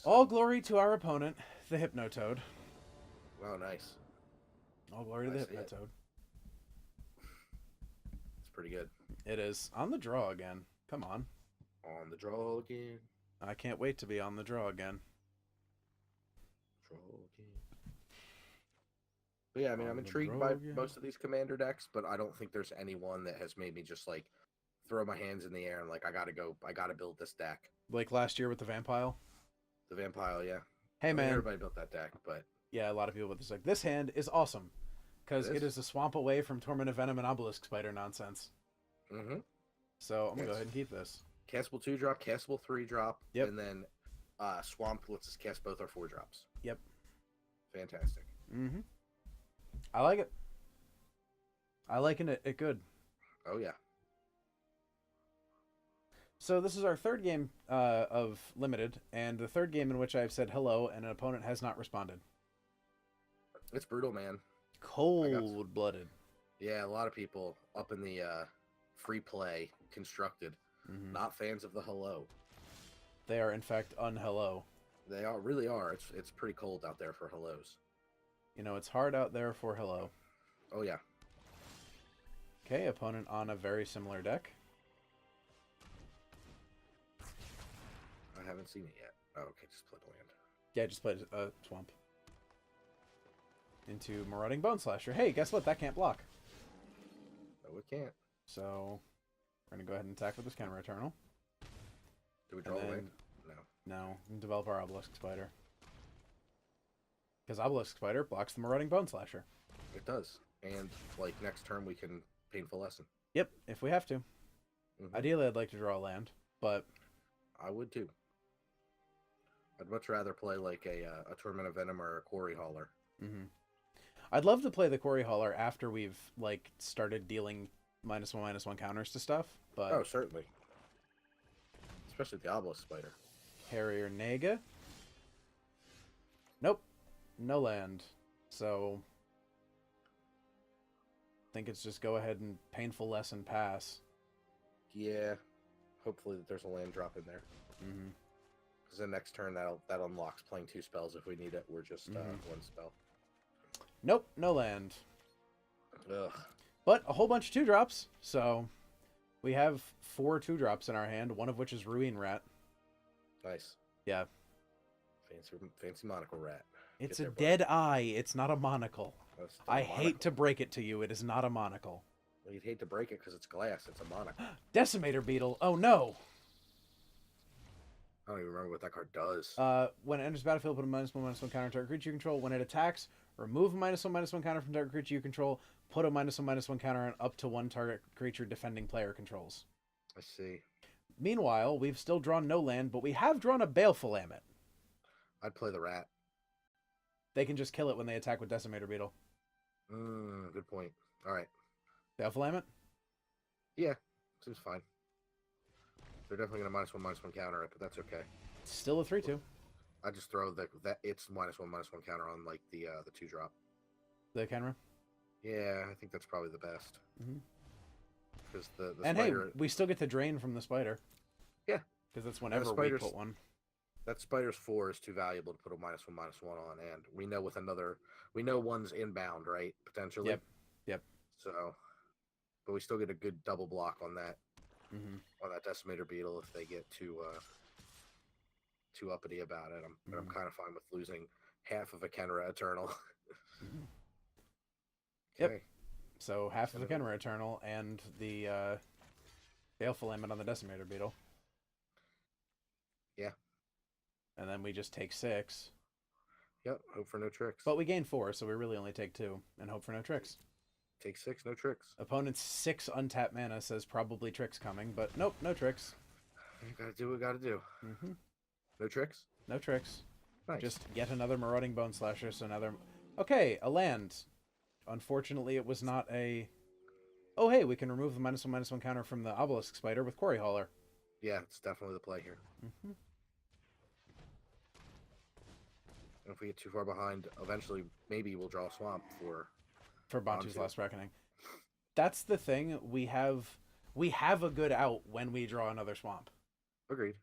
All glory to our opponent, the Hypnotoad. Wow, nice. All glory to I the see it. Hypnotoad. It's pretty good. It is. On the draw again. Come on. On the draw again. I can't wait to be on the draw again. Draw again. But yeah, I mean, I'm On the intrigued draw by again. most of these commander decks, but I don't think there's any one that has made me just like throw my hands in the air and like I gotta build this deck. Like last year with the Vampire. The Vampire, yeah. Hey I mean, man. everybody built that deck, but Yeah, a lot of people with this deck. This hand is awesome. Because it is a swamp away from Torment of Venom and Obelisk Spider nonsense. mm-hmm. So I'm going to go ahead and keep this. Castable 2-drop, castable 3-drop, Yep. and then Swamp lets us cast both our 4-drops. Yep. Fantastic. Mm-hmm. I like it. I liking it good. Oh, yeah. So this is our third game of Limited, and the third game in which I've said hello and an opponent has not responded. It's brutal, man. Cold-blooded. Yeah, a lot of people up in the free play constructed, not fans of the hello. They are, in fact, unhello. They really are. It's pretty cold out there for hellos. You know, it's hard out there for hello. Oh, yeah. Okay, opponent on a very similar deck. I haven't seen it yet. Oh, okay, just played land. Yeah, just played a swamp. Into Marauding Bone Slasher. Hey, guess what? That can't block. No, we can't. So, we're going to go ahead and attack with this Counter Eternal. Do we draw And then- land? No. No, develop our Obelisk Spider. Because Obelisk Spider blocks the Marauding Bone Slasher. It does. And, like, next turn we can Painful Lesson. Yep, if we have to. Mm-hmm. Ideally, I'd like to draw a land, but... I would, too. I'd much rather play, like, a Torment of Venom or a Quarry Hauler. Mm-hmm. I'd love to play the Quarry Hauler after we've, like, started dealing -1/-1 counters to stuff, but... Oh, certainly. Especially the Obelisk Spider. Harrier Naga? Nope. No land. So... I think it's just go ahead and Painful Lesson pass. Yeah. Hopefully that there's a land drop in there. Mm-hmm. Because the next turn that unlocks playing 2 spells if we need it. We're just 1 spell. Nope, no land. Ugh. But a whole bunch of 2-drops, so we have 4 2-drops in our hand, one of which is Ruin Rat. Nice. Yeah. Fancy monocle rat. It's a dead eye, it's not a monocle. I hate monocle. to break it to you, it is not a monocle. Well, you'd hate to break it because it's glass. It's a monocle. Decimator Beetle, oh no! I don't even remember what that card does. When it enters the battlefield, put a -1/-1 counter on target creature you control. When it attacks, remove a -1/-1 counter from target creature you control. Put a -1/-1 counter on up to 1 target creature defending player controls. I see. Meanwhile, we've still drawn no land, but we have drawn a Baleful Amet. I'd play the rat. They can just kill it when they attack with Decimator Beetle. Good point. All right. Baleful Amet? Yeah, seems fine. They're definitely going to -1/-1 counter it, but that's okay. Still a 3/2. I just throw that it's -1/-1 counter on like the 2-drop. The camera. Yeah, I think that's probably the best. Because the And spider, hey, we still get the drain from the spider. Yeah. Because that's whenever we put one. that spider's 4 is too valuable to put a -1/-1 on, and we know one's inbound, right? Potentially. Yep. So, but we still get a good double block on that. Mm-hmm. On that Decimator Beetle if they get too uppity about it. I'm kind of fine with losing half of a Kenra Eternal. Yep. Okay. So half of the Kenra Eternal and the Baleful Amet on the Decimator Beetle. Yeah. And then we just take 6. Yep. Hope for no tricks. But we gain 4, so we really only take 2. And hope for no tricks. Take 6, no tricks. Opponent's 6 untapped mana says probably tricks coming, but nope, no tricks. You gotta do what you gotta do. Mm-hmm. No tricks? No tricks. Nice. Just yet another Marauding Bone Slasher, so another... Okay, a land. Unfortunately, it was not a... Oh, hey, we can remove the -1/-1 counter from the Obelisk Spider with Quarry Hauler. Yeah, it's definitely the play here. Mm-hmm. And if we get too far behind, eventually maybe we'll draw a swamp for Bantu's Bantu. Last Reckoning. That's the thing. We have a good out when we draw another swamp. Agreed.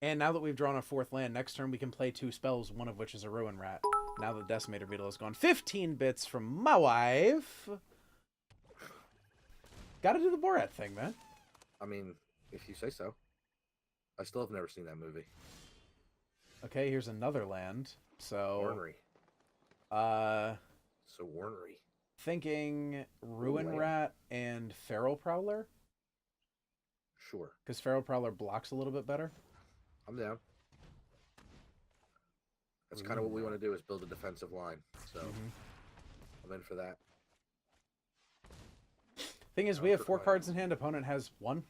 And now that we've drawn a 4th land, next turn we can play 2 spells, one of which is a Ruin Rat. Now the Decimator Beetle is gone. 15 bits from my wife. Gotta do the Borat thing, man. I mean, if you say so. I still have never seen that movie. Okay, here's another land. So... Ornery. So ornery. Thinking Ruin Rat and Feral Prowler? Sure. Because Feral Prowler blocks a little bit better. I'm down. That's kind of what we want to do, is build a defensive line. So I'm in for that. Thing is, we have 4 cards in hand. Opponent has 1.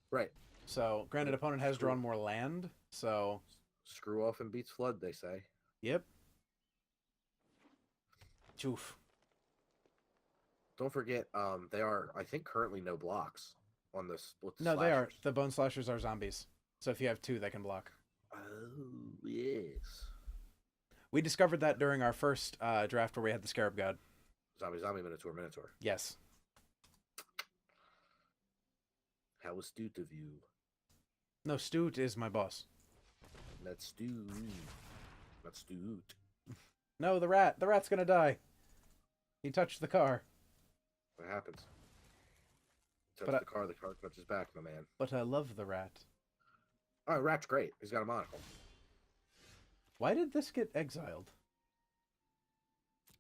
Right. So, granted, opponent has drawn more land. So, screw off and beats flood, they say. Yep. Oof. Don't forget, they are, I think, currently no blocks on this. No, they are. The Bone Slashers are zombies. So if you have 2, they can block. Oh, yes. We discovered that during our first draft where we had the Scarab God. Zombie, Minotaur. Yes. How astute of you. No, Stoot is my boss. That's Stoot. Not Stoot. No, the rat. The rat's gonna die. He touched the car. What happens? Touch the car touches back, my man. But I love the rat. Oh, rat's great. He's got a monocle. Why did this get exiled?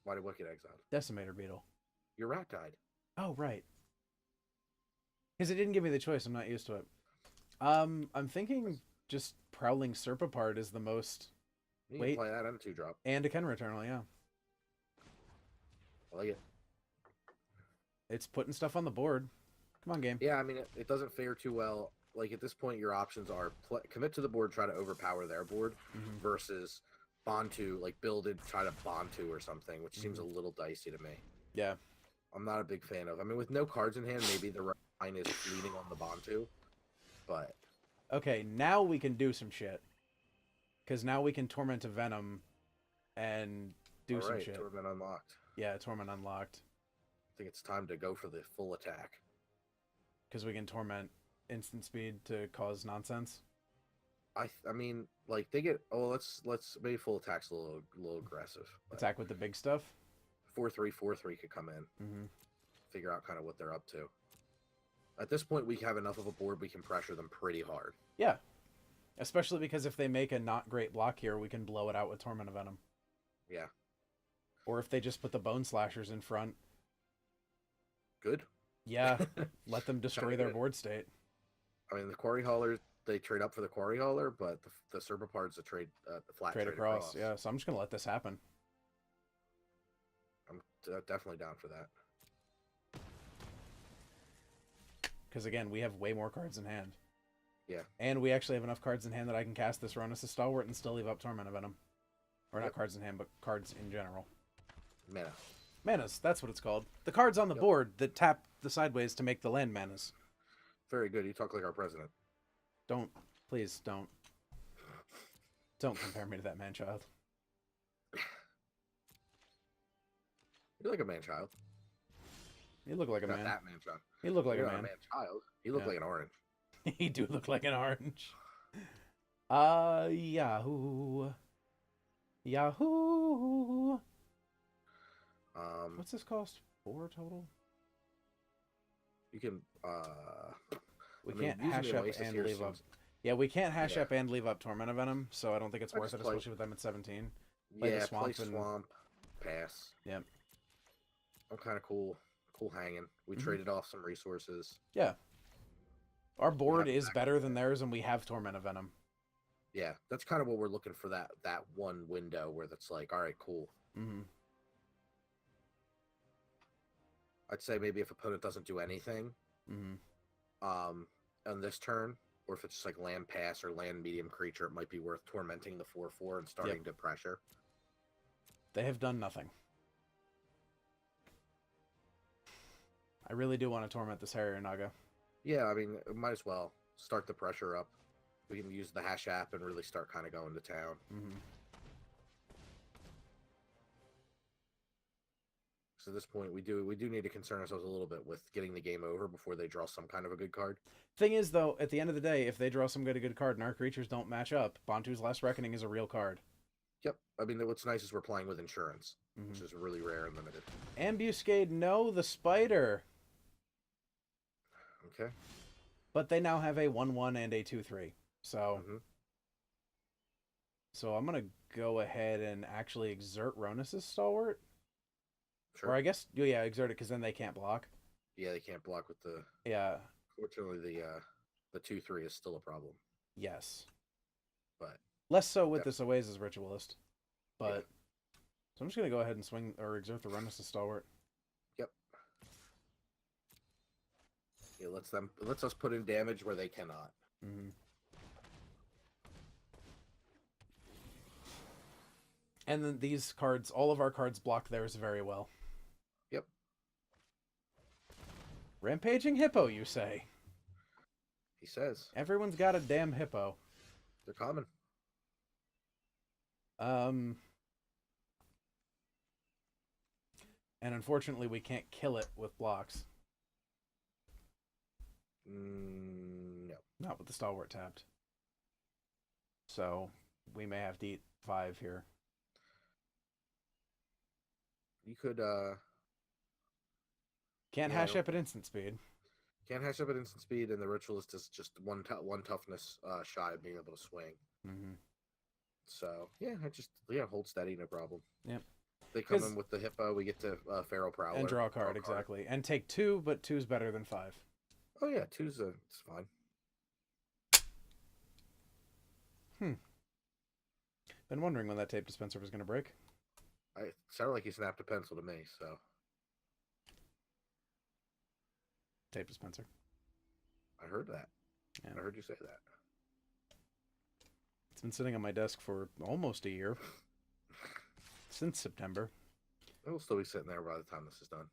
Why did what get exiled? Decimator Beetle. Your rat died. Oh, right. Because it didn't give me the choice. I'm not used to it. I'm thinking just Prowling Serpapart is the most... You can play that on a 2-drop. And a Kenra Eternal, yeah. I like it. It's putting stuff on the board. Come on, game. Yeah, I mean, it doesn't fare too well. Like, at this point, your options are commit to the board, try to overpower their board, versus bond to, like, build it, try to bond to or something, which seems a little dicey to me. Yeah. I'm not a big fan of. I mean, with no cards in hand, maybe the line is leaning on the bond to, but... Okay, now we can do some shit. Because now we can Torment a Venom and do some shit. Torment unlocked. Yeah, Torment unlocked. I think it's time to go for the full attack. Because we can Torment instant speed to cause nonsense. I mean, like, they get... Oh, let's maybe full attack's a little aggressive. Attack with the big stuff? 4/3, 4/3 could come in. Figure out kind of what they're up to. At this point, we have enough of a board we can pressure them pretty hard. Yeah. Especially because if they make a not great block here, we can blow it out with Torment of Venom. Yeah. Or if they just put the Bone Slashers in front. Good. Yeah. Let them destroy their board state. I mean, the Quarry Haulers, they trade up for the Quarry Hauler, but the Serpapart's a trade, flat trade across. Yeah, so I'm just going to let this happen. I'm definitely down for that. Because, again, we have way more cards in hand. Yeah. And we actually have enough cards in hand that I can cast this Ronus' Stalwart and still leave up Torment of Venom. Or not cards in hand, but cards in general. Mana. Manas, that's what it's called. The cards on the board that tap the sideways to make the land manas. Very good. You talk like our president. Don't. Please, don't. Don't compare me to that man-child. You're like a man-child. You look like a man. Not that man-child. You look like You're a man. Not a man-child. You look like an orange. You do look like an orange. Yahoo. Yahoo. What's this cost? 4 total? You can, we can't hash up and leave up. Yeah, we can't hash up and leave up Torment of Venom, so I don't think it's worth it, especially with them at 17. Play the swamp and... Swamp. Pass. Yep. I'm kind of cool hanging. We traded off some resources. Yeah. Our board is better than theirs, and we have Torment of Venom. Yeah, that's kind of what we're looking for, that one window where that's like, all right, cool. I'd say maybe if opponent doesn't do anything on this turn, or if it's just like land pass or land medium creature, it might be worth tormenting the 4/4 and starting to pressure. They have done nothing. I really do want to torment this Harrier Naga. Yeah, I mean, might as well start the pressure up. We can use the hash app and really start kind of going to town. So at this point, we do need to concern ourselves a little bit with getting the game over before they draw some kind of a good card. Thing is, though, at the end of the day, if they draw some good card and our creatures don't match up, Bantu's Last Reckoning is a real card. Yep. I mean, what's nice is we're playing with insurance, which is really rare and limited. Ambuscade, no, the spider. Okay. But they now have a 1/1 and a 2/3. So, so I'm gonna go ahead and actually exert Ronus's Stalwart. Sure. Or I guess, yeah, exert it because then they can't block. Yeah, they can't block with the. Yeah. Fortunately, the 2/3 is still a problem. Yes. But less so with this Oasis Ritualist. But so I'm just gonna go ahead and swing or exert the Ronus's Stalwart. Yep. It lets us put in damage where they cannot. And then these cards, all of our cards block theirs very well. Yep. Rampaging Hippo, you say? He says. Everyone's got a damn hippo. They're common. And unfortunately, we can't kill it with blocks. No. Not with the Stalwart tapped. So, we may have to eat 5 here. You could, Can't hash up at instant speed. Can't hash up at instant speed, and the Ritualist is just one toughness shy of being able to swing. So, hold steady, no problem. Yep. They come in with the Hippo, we get to Feral Prowler. And draw a card, exactly. And take 2, but 2's better than 5. Oh yeah, 2's it's fine. Been wondering when that tape dispenser was going to break. It sounded like he snapped a pencil to me, so. Tape dispenser. I heard that. Yeah. I heard you say that. It's been sitting on my desk for almost a year. Since September. It will still be sitting there by the time this is done.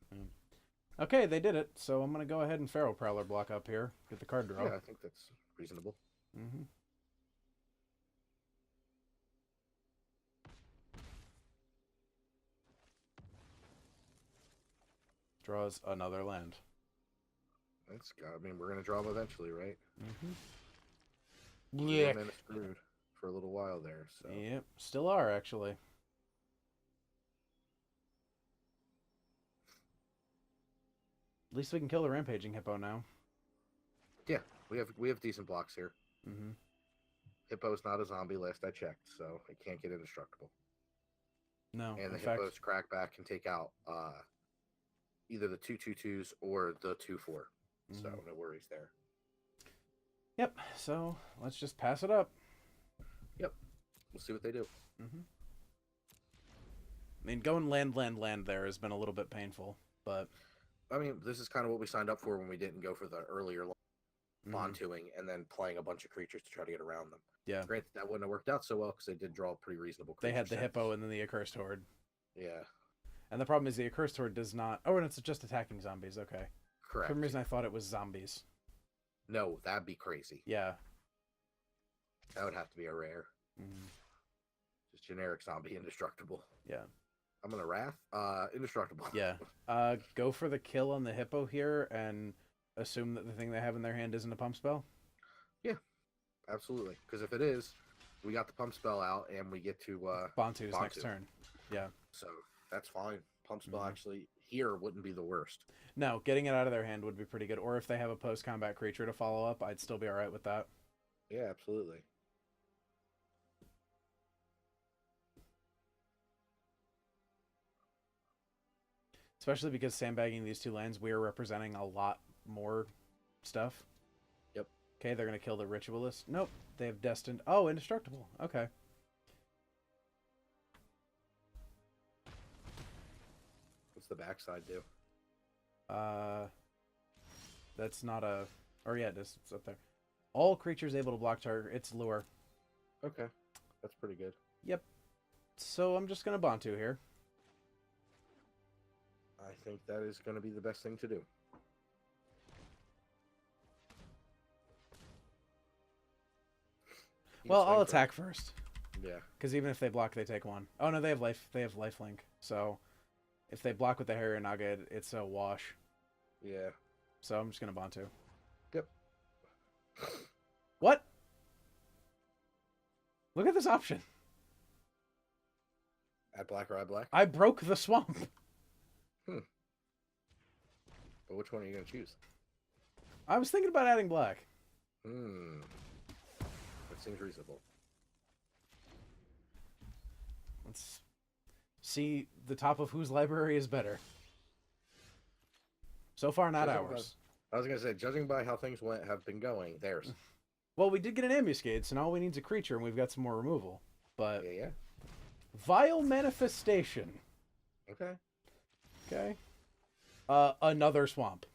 Okay, they did it. So I'm going to go ahead and Feral Prowler block up here. Get the card draw. Yeah, I think that's reasonable. Draws another land. We're going to draw them eventually, right? Yeah. We've been screwed for a little while there. So. Yep, still are, actually. At least we can kill the Rampaging Hippo now. Yeah, we have decent blocks here. Hippo's not a zombie last I checked, so it can't get indestructible. No, and the Hippo's crackback can take out either the 2/2/2s or the 2/4. So no worries there. Yep, so let's just pass it up. Yep, we'll see what they do. I mean, going land there has been a little bit painful, but... I mean, this is kind of what we signed up for when we didn't go for the earlier Bantuing and then playing a bunch of creatures to try to get around them. Yeah. Granted, that wouldn't have worked out so well because they did draw a pretty reasonable creature. They had the sets. Hippo and then the Accursed Horde. Yeah. And the problem is the Accursed Horde does not... Oh, and it's just attacking zombies, okay. Correct. For some reason I thought it was zombies. No, that'd be crazy. Yeah. That would have to be a rare. Just generic zombie, indestructible. Yeah. I'm gonna Wrath. Indestructible. Yeah. Go for the kill on the Hippo here and assume that the thing they have in their hand isn't a pump spell? Yeah. Absolutely. Because if it is, we got the pump spell out and we get to Bantu's next turn. Yeah. So that's fine. Pump spell actually here wouldn't be the worst. No, getting it out of their hand would be pretty good. Or if they have a post-combat creature to follow up, I'd still be alright with that. Yeah, absolutely. Especially because sandbagging these 2 lands, we are representing a lot more stuff. Yep. Okay, they're going to kill the Ritualist. Nope, they have Destined. Oh, Indestructible. Okay. What's the backside do? That's not a... Or yeah, it's up there. All creatures able to block target. It's Lure. Okay. That's pretty good. Yep. So I'm just going to Bantu here. I think that is going to be the best thing to do. Well, I'll attack first. Yeah. Because even if they block, they take 1. Oh no, they have life. They have lifelink. So If they block with the Harrier Naga, it's a wash. Yeah. So I'm just going to Bantu. Yep. What? Look at this option. Add black or add black? I broke the swamp. But which one are you going to choose? I was thinking about adding black. That seems reasonable. Let's see the top of whose library is better. So far, not ours. I was going to say, judging by how things have been going, theirs. Well, we did get an ambuscade, so now all we need is a creature, and we've got some more removal. But Yeah. Vile Manifestation. Okay. Okay. Another swamp.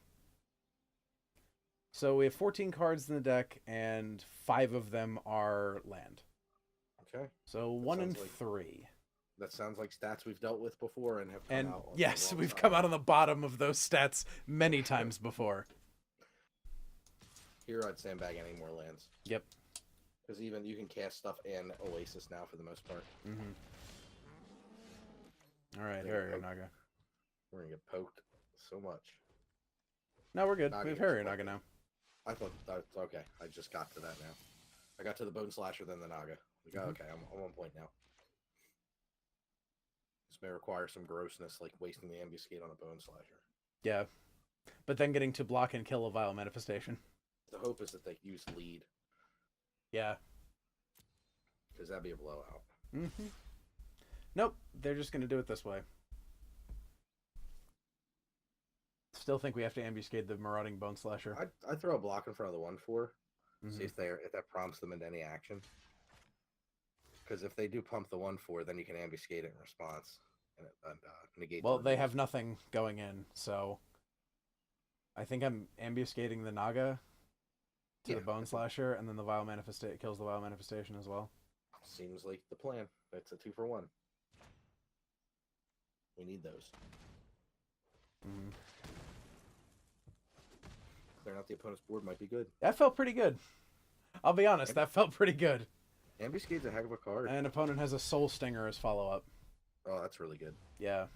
So we have 14 cards in the deck, and 5 of them are land. Okay. So 1 and like 3. That sounds like stats we've dealt with before and have come out. Yes, we've come out on the bottom of those stats many times before. Here, I'd sandbag any more lands. Yep. Because even you can cast stuff in Oasis now for the most part. All right, Harrier Naga. We're gonna get poked so much. No, we're good. Naga We have gets Harrier poked. Naga now. I thought that's okay. I just got to that now. I got to the Bone Slasher, then the Naga. Like, oh, okay, I'm on point now. This may require some grossness, like wasting the ambuscade on a Bone Slasher. Yeah. But then getting to block and kill a Vile Manifestation. The hope is that they use lead, Yeah. because that'd be a blowout. Nope, they're just going to do it this way. Still think we have to ambuscade the Marauding Bone Slasher. I throw a block in front of the 1/4. See if that prompts them into any action. Because if they do pump the 1/4, then you can ambuscade it in response and negate. Well, they have nothing going in, so I think I'm ambuscading the Naga to the Bone Slasher, and then the Vile Manifestation kills the Vile Manifestation as well. Seems like the plan. It's a 2-for-1. We need those. Clearing out the opponent's board might be good. That felt pretty good. I'll be honest, that felt pretty good. Ambuscade's a heck of a card. And opponent has a Soul Stinger as follow-up. Oh, that's really good. Yeah.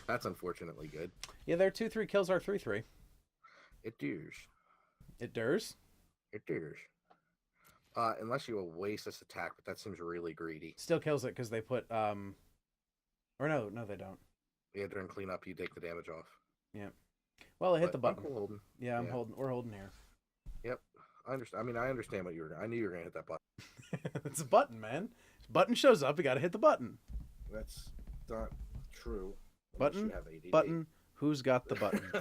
That's unfortunately good. Yeah, their 2/3 kills our 3/3. It does. It does? It does. Unless you Oasis attack, but that seems really greedy. Still kills it because they put or no, they don't. Yeah, during cleanup, you take the damage off. Yeah. Well, it hit the button. I'm holding. Yeah, I'm holding. We're holding here. Yep. I understand. I mean, I understand what you were. I knew you were gonna hit that button. It's a button, man. Button shows up. You got to hit the button. That's not true. Button. Button. Who's got the button?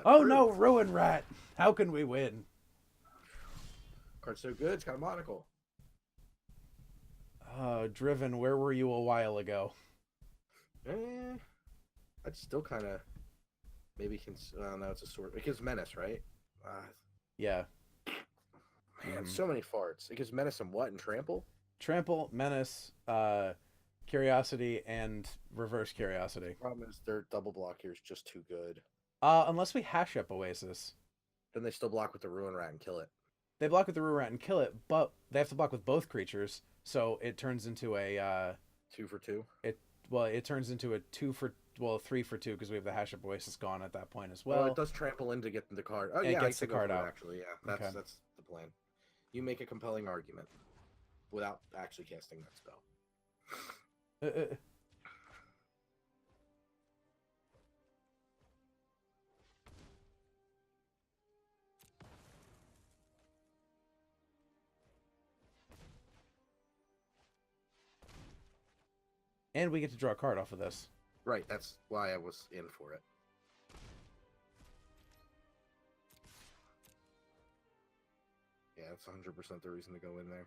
Oh no, Ruin Rat. How can we win? Card's so good. It's got a monocle. Driven. Where were you a while ago? I'd still kind of maybe well, no, it's a sword. It gives menace, right? Yeah. Man, so many farts. It gives menace and what? And trample? Trample, menace, curiosity, and reverse curiosity. Problem is their double block here is just too good. Unless we hash up Oasis. Then they still block with the Ruin Rat and kill it. They block with the Ruin Rat and kill it, but they have to block with both creatures, so it turns into a 2-for-2. It turns into a 3-for-2 because we have the hash up Oasis gone at that point as Well, well. it does trample in to get the card. Oh it yeah, gets the card out. Actually, yeah, that's the plan. You make a compelling argument without actually casting that spell. And we get to draw a card off of this. Right, that's why I was in for it. Yeah, that's 100% the reason to go in there.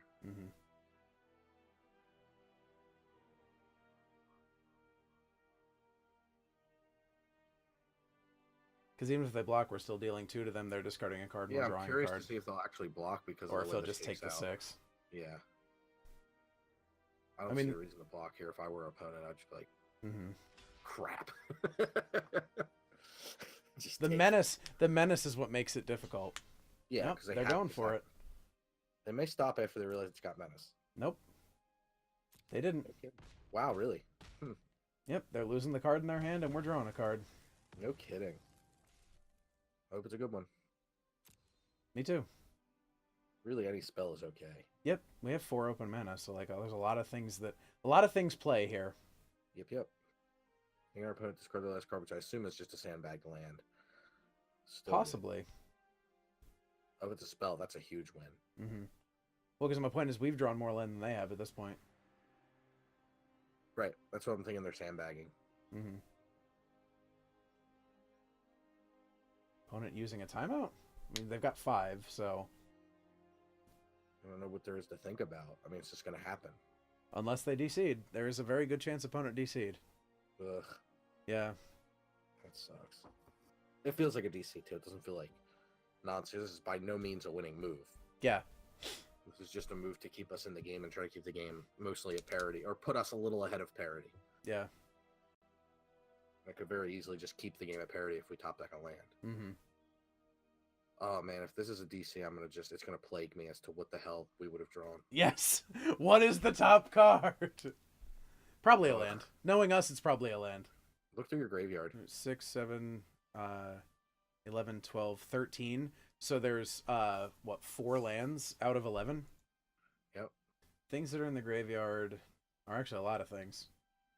Because even if they block, we're still dealing 2 to them. They're discarding a card. Yeah, we're I'm drawing curious a card. to see if they'll actually block because or of if the way they'll this just take the shakes out. 6. Yeah. I don't see a reason to block here. If I were an opponent, I'd just be like, crap. Just the menace is what makes it difficult. Yeah, nope, they're going for it. They may stop after they realize it's got menace. Nope. They didn't. Wow, really? Yep, they're losing the card in their hand, and we're drawing a card. No kidding. I hope it's a good one. Me too. Really, any spell is okay. Yep, we have 4 open mana, so like there's a lot of things play here. Yep. Our opponent discard the last card, which I assume is just a sandbagged land. Still Possibly. Good. Oh, it's a spell. That's a huge win. Mm-hmm. Well, because my point is we've drawn more land than they have at this point. Right. That's what I'm thinking. They're sandbagging. Mm-hmm. Opponent using a timeout? I mean, they've got 5, so... I don't know what there is to think about. I mean, it's just going to happen. Unless they DC'd. There is a very good chance opponent DC'd. Ugh. Yeah. That sucks. It feels like a DC, too. It doesn't feel like nonsense. This is by no means a winning move. Yeah. This is just a move to keep us in the game and try to keep the game mostly at parity, or put us a little ahead of parity. Yeah. I could very easily just keep the game at parity if we top deck a land. Mm-hmm. Oh man, if this is a DC, it's gonna plague me as to what the hell we would have drawn. Yes! What is the top card? Probably a land. Knowing us, it's probably a land. Look through your graveyard. 6, 7, 11, 12, 13. So there's, 4 lands out of 11? Yep. Things that are in the graveyard are actually a lot of things.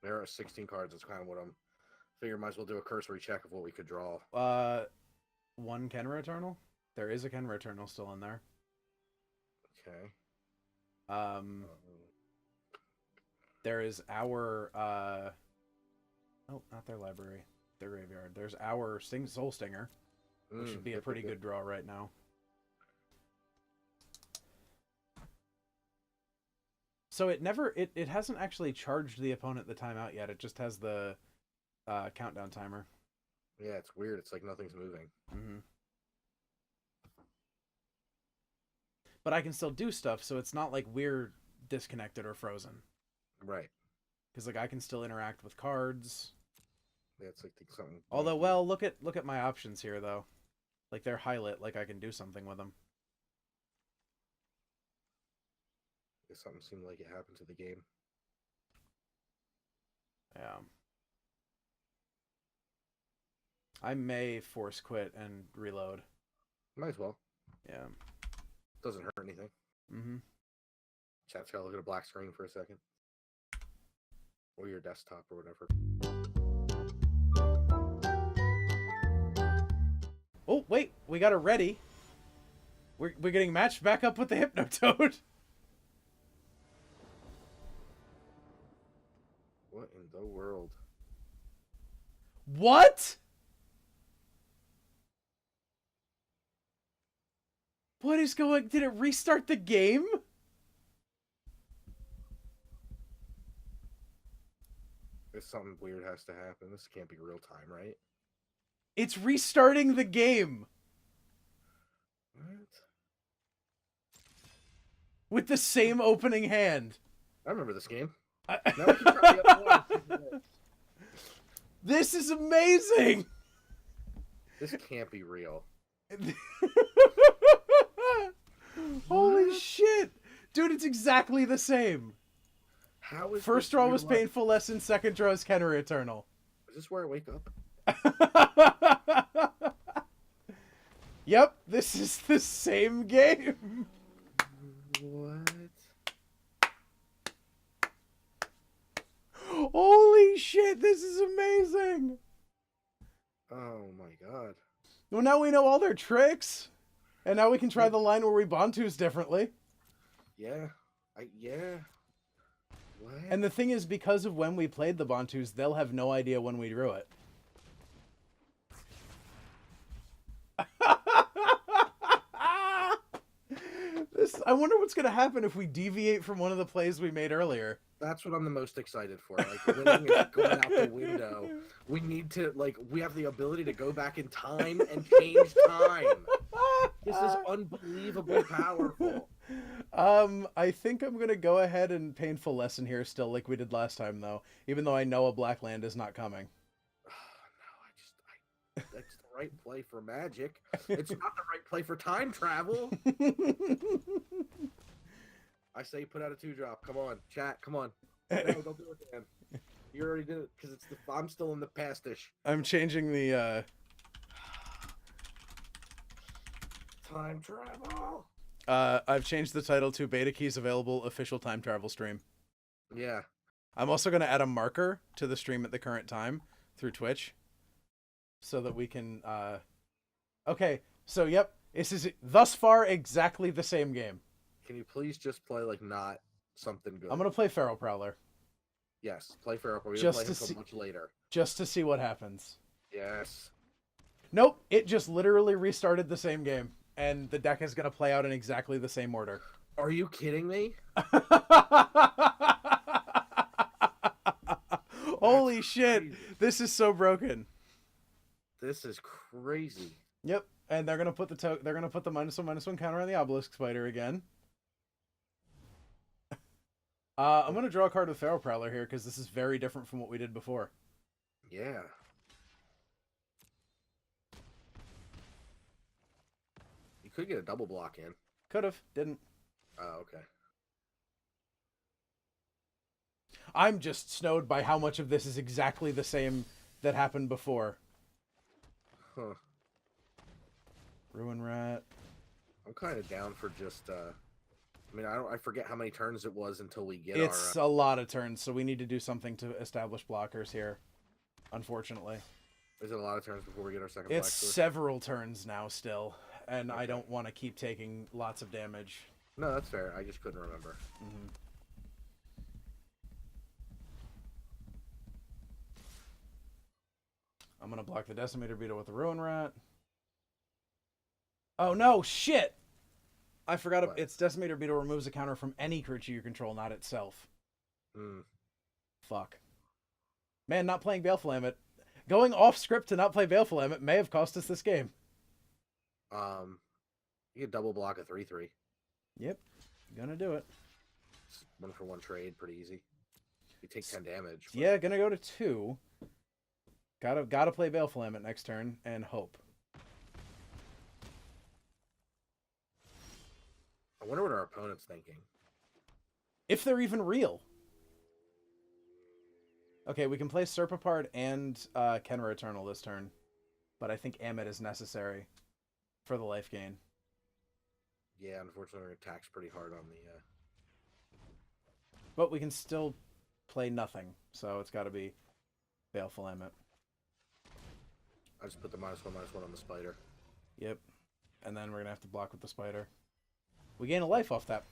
There are 16 cards. That's kind of what I'm... Figure might as well do a cursory check of what we could draw. 1 Kenra Eternal? There is a Kenra Eternal still in there. Okay. There is our, oh, not their library. Their graveyard. There's our Soul Stinger. Which should be a pretty good draw right now. So it hasn't actually charged the opponent the timeout yet. It just has the countdown timer. Yeah, it's weird. It's like nothing's moving. Mm-hmm. But I can still do stuff, so it's not like we're disconnected or frozen. Right. Because like I can still interact with cards. Yeah, it's like something. Although, well, look at my options here though. Like they're highlit, like I can do something with them. Something seemed like it happened to the game. Yeah. I may force quit and reload. Might as well. Yeah. Doesn't hurt anything. Mm-hmm. Chat's gotta look at a black screen for a second. Or your desktop or whatever. Oh, wait, we got a ready. We're getting matched back up with the Hypnotoad. What in the world? What? What is going... Did it restart the game? If something weird has to happen. This can't be real time, right? It's restarting the game. What? With the same opening hand. I remember this game. Now we can try the other one. This is amazing. This can't be real. Holy shit. Dude, it's exactly the same. How is First draw was Painful Lesson, second draw is Kenra Eternal. Is this where I wake up? Yep, this is the same game. What? Holy shit, this is amazing. Oh my god. Well, now we know all their tricks. And now we can try the line where we Bantus differently. Yeah. Yeah. What? And the thing is, because of when we played the Bantus, they'll have no idea when we drew it. I wonder what's going to happen if we deviate from one of the plays we made earlier. That's what I'm the most excited for. Like, winning is going out the window. We need to, like, we have the ability to go back in time and change time. This is unbelievably powerful. I think I'm going to go ahead and Painful Lesson here still, like we did last time, though. Even though I know a black land is not coming. No, that's the right play for Magic. It's not the right play for time travel. I say put out a 2-drop. Come on, chat. Come on. No, don't do it again. You already did it because I'm still in the pastish. I'm changing the Time travel. I've changed the title to Beta Keys Available Official Time Travel Stream. Yeah. I'm also going to add a marker to the stream at the current time through Twitch so that we can okay, so yep, this is thus far exactly the same game. Can you please just play like not something good? I'm going to play Feral Prowler. Yes, play Feral Prowler. We didn't play him until much later. Just to see what happens. Yes. Nope, it just literally restarted the same game, and the deck is going to play out in exactly the same order. Are you kidding me? Holy shit, crazy. This is so broken. This is crazy. Yep, and they're going to put the -1/-1 counter on the Obelisk Spider again. I'm going to draw a card with Feral Prowler here because this is very different from what we did before. Yeah. You could get a double block in. Could have. Didn't. Oh, okay. I'm just snowed by how much of this is exactly the same that happened before. Huh. Ruin Rat. I'm kind of down for just... I mean, I forget how many turns it was until we get It's a lot of turns, so we need to do something to establish blockers here, unfortunately. Is it a lot of turns before we get our second It's black several turns now still, and okay. I don't want to keep taking lots of damage. No, that's fair. I just couldn't remember. Mm-hmm. I'm going to block the Decimator Beetle with the Ruin Rat. Oh, no! Shit! I forgot its Decimator Beetle removes a counter from any creature you control, not itself. Hmm. Fuck. Man, not playing Baleful Amulet. Going off script to not play Baleful Amulet may have cost us this game. You could double block a 3/3. Yep. Gonna do it. It's 1-for-1 trade, pretty easy. You take 10 damage. But... Yeah, gonna go to 2. Gotta play Baleful Amulet next turn and hope. I wonder what our opponent's thinking. If they're even real. Okay, we can play Serpapard and Kenra Eternal this turn. But I think Amit is necessary for the life gain. Yeah, unfortunately, our attack's pretty hard on the... But we can still play nothing, so it's gotta be Baleful Amulet. I just put the -1/-1 on the Spider. Yep. And then we're gonna have to block with the Spider. We gain a life off that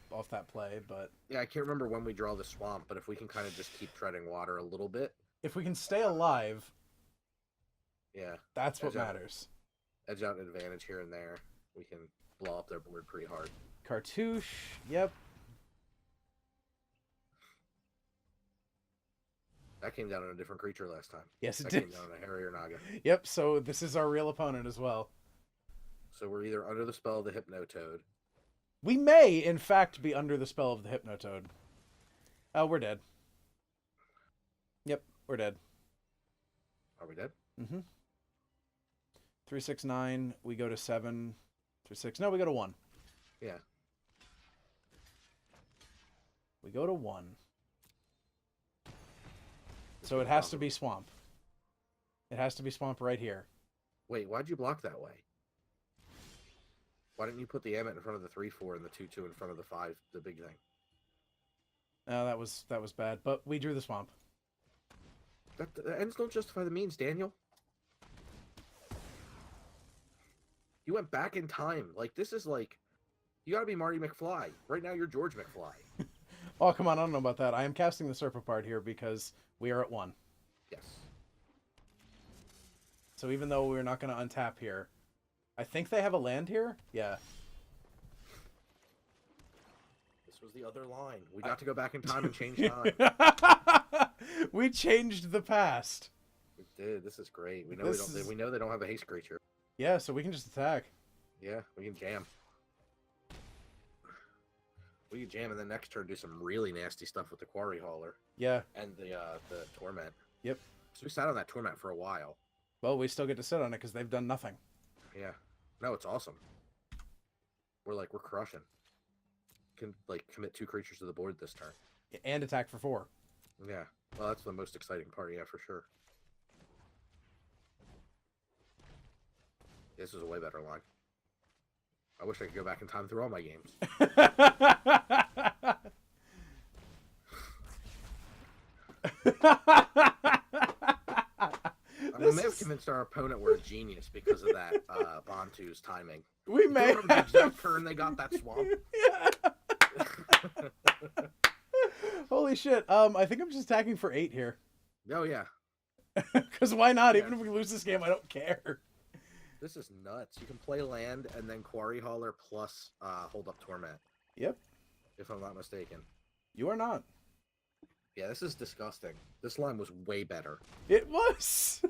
play, but... Yeah, I can't remember when we draw the Swamp, but if we can kind of just keep treading water a little bit... If we can stay alive... Yeah. That's what matters. Edge out an advantage here and there. We can blow up their board pretty hard. Cartouche, yep. That came down on a different creature last time. Yes, it that did. Came down on a Harrier Naga. Yep, so this is our real opponent as well. So we're either under the spell of the Hypnotoad. We may, in fact, be under the spell of the Hypnotoad. Oh, we're dead. Yep, we're dead. Are we dead? Mm-hmm. 3, 6, 9. We go to 7. 3, 6. No, we go to 1. Yeah. We go to 1. So it has to be Swamp. It has to be Swamp right here. Wait, why'd you block that way? Why didn't you put the Amit in front of the 3/4 and the 2/2 in front of the 5, the big thing? No, that was bad. But we drew the Swamp. The ends don't justify the means, Daniel. You went back in time. Like, this is like... You gotta be Marty McFly. Right now, you're George McFly. Oh, come on. I don't know about that. I am casting the Serpapard here because we are at 1. Yes. So even though we're not going to untap here... I think they have a land here? Yeah. This was the other line. We got to go back in time and change time. We changed the past. We did. This is great. We know we know they don't have a haste creature. Yeah, so we can just attack. Yeah, we can jam. We can jam and then next turn do some really nasty stuff with the Quarry Hauler. Yeah. And the Torment. Yep. So we sat on that Torment for a while. Well, we still get to sit on it because they've done nothing. Yeah. No, it's awesome. We're crushing. Can, commit 2 creatures to the board this turn. And attack for 4. Yeah. Well, that's the most exciting part, yeah, for sure. This is a way better line. I wish I could go back in time through all my games. We may have convinced our opponent we're a genius because of that Bantu's timing. We may remember the exact turn they got that swamp. Yeah. Holy shit! I think I'm just attacking for 8 here. Oh yeah. Because why not? Yeah. Even if we lose this game, I don't care. This is nuts. You can play land and then Quarry Hauler plus Hold Up Torment. Yep. If I'm not mistaken. You are not. Yeah, this is disgusting. This line was way better. It was.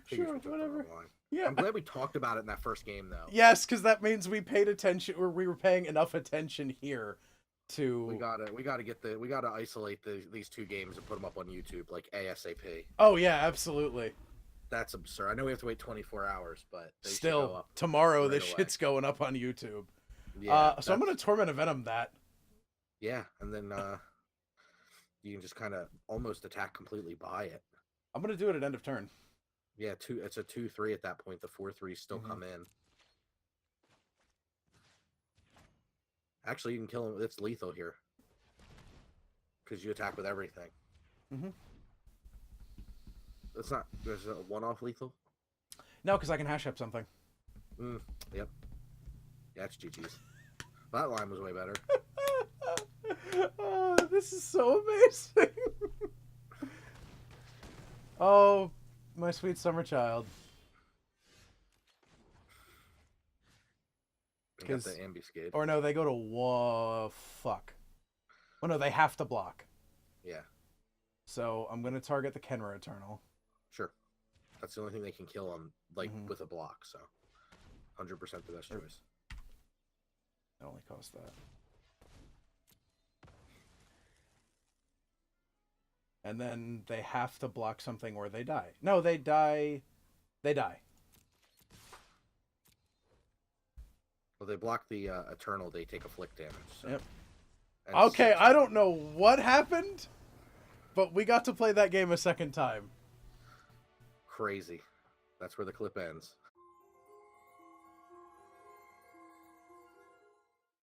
Sure, whatever. Yeah. I'm glad we talked about it in that first game, though. Yes, because that means we paid attention, or we were paying enough attention here to. We gotta isolate these 2 games and put them up on YouTube like ASAP. Oh yeah, absolutely. That's absurd. I know we have to wait 24 hours, but they still up tomorrow right this away. shit's going up on YouTube. Yeah. So I'm gonna Torment of Venom that. Yeah, and then you can just kind of almost attack completely by it. I'm gonna do it at end of turn. Yeah, it's a 2/3 at that point. The 4/3 still come in. Actually, you can kill him. It's lethal here because you attack with everything. It's not. There's a 1-off lethal. No, because I can hash up something. Yep. Yeah, it's GG's. That line was way better. Oh, this is so amazing. Oh, my sweet summer child. Got the ambuscade. Or no, they go to fuck. Oh no, they have to block. Yeah. So I'm gonna target the Kenra Eternal. Sure. That's the only thing they can kill on with a block. So, 100% the best choice. It only costs that. And then they have to block something or they die. No, they die. They die. Well, they block the Eternal, they take afflict damage. So. Yep. And Okay, I don't know what happened, but we got to play that game a second time. Crazy. That's where the clip ends.